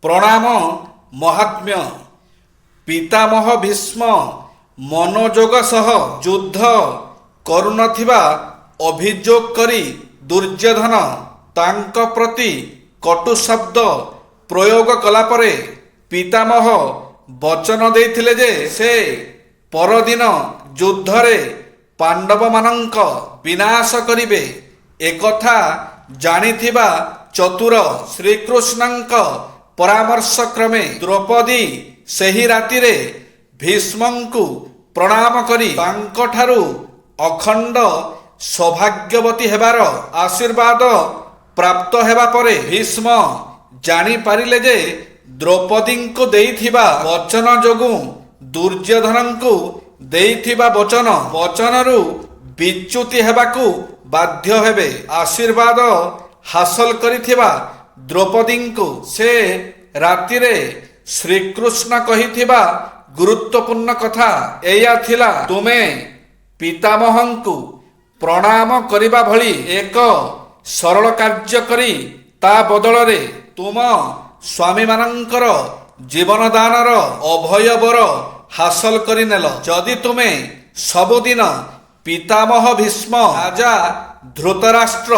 ପ୍ରଣାମ ମହାତ୍ମ୍ୟ। ପିତାମହ ଭୀଷ୍ମ ମନୋଯୋଗ ସହ ଯୁଦ୍ଧ କରୁନଥିବା ଅଭିଯୋଗ କରି ଦୁର୍ଯ୍ୟୋଧନ ତାଙ୍କ ପ୍ରତି କଟୁ ଶବ୍ଦ ପ୍ରୟୋଗ କଲା ପରେ ପିତାମହ ବଚନ ଦେଇଥିଲେ ଯେ ସେ ପରଦିନ ଯୁଦ୍ଧରେ ପାଣ୍ଡବମାନଙ୍କ ବିନାଶ କରିବେ। ଏକଥା ଜାଣିଥିବା ଚତୁର ଶ୍ରୀକୃଷ୍ଣଙ୍କ ପରାମର୍ଶ କ୍ରମେ ଦ୍ରୌପଦୀ ସେହି ରାତିରେ ଭୀଷ୍ମଙ୍କୁ ପ୍ରଣାମ କରି ତାଙ୍କଠାରୁ ଅଖଣ୍ଡ ସୌଭାଗ୍ୟବତୀ ହେବାର ଆଶୀର୍ବାଦ ପ୍ରାପ୍ତ ହେବା ପରେ ଭୀଷ୍ମ ଜାଣିପାରିଲେ ଯେ ଦ୍ରୌପଦୀଙ୍କୁ ଦେଇଥିବା ବଚନ ଯୋଗୁଁ ଦୁର୍ଯ୍ୟୋଧନଙ୍କୁ ଦେଇଥିବା ବଚନରୁ ବିଚ୍ୟୁତି ହେବାକୁ ବାଧ୍ୟ ହେବେ। ଆଶୀର୍ବାଦ ହାସଲ କରିଥିବା ଦ୍ରୌପଦୀଙ୍କୁ ସେ ରାତିରେ ଶ୍ରୀକୃଷ୍ଣ କହିଥିବା ଗୁରୁତ୍ୱପୂର୍ଣ୍ଣ କଥା ଏଇଆ ଥିଲା, ତୁମେ ପିତାମହଙ୍କୁ ପ୍ରଣାମ କରିବା ଭଳି ଏକ ସରଳ କାର୍ଯ୍ୟ କରି ତା ବଦଳରେ ତୁମ ସ୍ୱାମୀମାନଙ୍କର ଜୀବନଦାନର ଅଭୟ ବର ହାସଲ କରିନେଲ। ଯଦି ତୁମେ ସବୁଦିନ ପିତାମହ ଭୀଷ୍ମ, ରାଜା ଧୃତରାଷ୍ଟ୍ର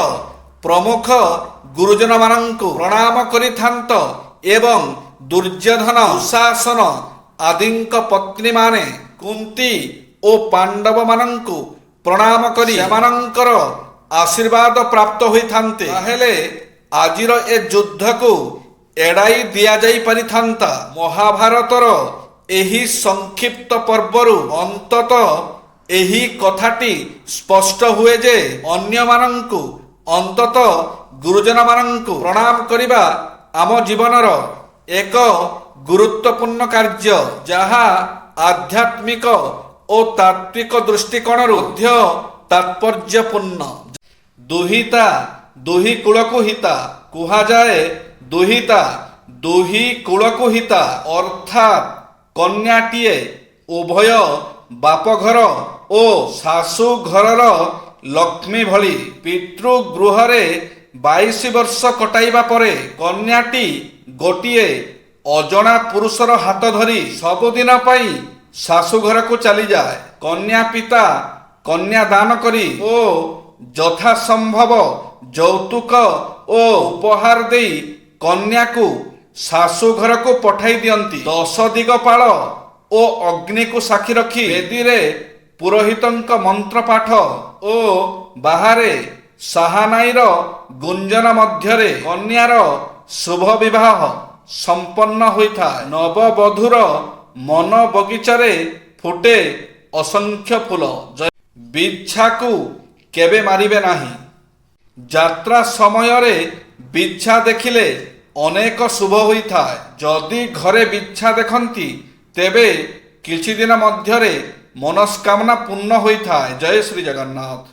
ପ୍ରମୁଖ ଗୁରୁଜନମାନଙ୍କୁ ପ୍ରଣାମ କରିଥାନ୍ତ ଏବଂ ଦୁର୍ଯ୍ୟୋଧନ, ଦୁଃଶାସନ ଆଦିଙ୍କ ପତ୍ନୀମାନେ କୁନ୍ତି ଓ ପାଣ୍ଡବମାନଙ୍କୁ ପ୍ରଣାମ କରି ସେମାନଙ୍କର ଆଶୀର୍ବାଦ ପ୍ରାପ୍ତ ହୋଇଥାନ୍ତେ, ତାହେଲେ ଆଜିର ଏ ଯୁଦ୍ଧକୁ ଏଡ଼ାଇ ଦିଆଯାଇ ପାରିଥାନ୍ତା। ମହାଭାରତର ଏହି ସଂକ୍ଷିପ୍ତ ପର୍ବରୁ ଅନ୍ତତଃ ଏହି କଥାଟି ସ୍ପଷ୍ଟ ହୁଏ ଯେ ଅନ୍ୟମାନଙ୍କୁ ଅନ୍ତତଃ ଗୁରୁଜନମାନଙ୍କୁ ପ୍ରଣାମ କରିବା ଆମ ଜୀବନର ଏକ ଗୁରୁତ୍ୱପୂର୍ଣ୍ଣ କାର୍ଯ୍ୟ, ଯାହା ଆଧ୍ୟାତ୍ମିକ ଓ ତାତ୍ତ୍ୱିକ ଦୃଷ୍ଟିକୋଣରୁ ମଧ୍ୟ ତାତ୍ପର୍ଯ୍ୟପୂର୍ଣ୍ଣ। ଦୁହିତା ଦୁହି କୂଳକୁ ହିତା କୁହାଯାଏ। ଦୁହିତା ଦୁହି କୂଳକୁ ହିତା ଅର୍ଥାତ୍ କନ୍ୟାଟିଏ ଉଭୟ ବାପଘର ଓ ଶାଶୁ ଘରର ଲକ୍ଷ୍ମୀ ଭଳି। ପିତୃଗୃହରେ 22 ବର୍ଷ କଟାଇବା ପରେ କନ୍ୟାଟି ଗୋଟିଏ ଅଜଣା ପୁରୁଷର ହାତ ଧରି ସବୁଦିନ ପାଇଁ ଶାଶୁଘରକୁ ଚାଲିଯାଏ। କନ୍ୟା ପିତା କନ୍ୟା ଦାନ କରି ଓ ଯଥାସମ୍ଭବ ଯୌତୁକ ଓ ଉପହାର ଦେଇ କନ୍ୟାକୁ ଶାଶୁଘରକୁ ପଠାଇ ଦିଅନ୍ତି। 10 ଦିଗପାଳ ଓ ଅଗ୍ନିକୁ ସାକ୍ଷୀ ରଖି ବେଦୀରେ ପୁରୋହିତଙ୍କ ମନ୍ତ୍ର ପାଠ ଓ ବାହାରେ ସାହାନାଇର ଗୁଞ୍ଜନ ମଧ୍ୟରେ କନ୍ୟାର ଶୁଭ ବିବାହ ସମ୍ପନ୍ନ ହୋଇଥାଏ। ନବବଧୂର ମନ ବଗିଚାରେ ଫୁଟେ ଅସଂଖ୍ୟ ଫୁଲ। ବିଛାକୁ କେବେ ମାରିବେ ନାହିଁ। ଯାତ୍ରା ସମୟରେ ବିଛା ଦେଖିଲେ ଅନେକ ଶୁଭ ହୋଇଥାଏ। ଯଦି ଘରେ ବିଛା ଦେଖନ୍ତି ତେବେ କିଛି ଦିନ ମଧ୍ୟରେ ମନସ୍କାମନା ପୂର୍ଣ୍ଣ ହୋଇଥାଏ। ଜୟ ଶ୍ରୀ ଜଗନ୍ନାଥ।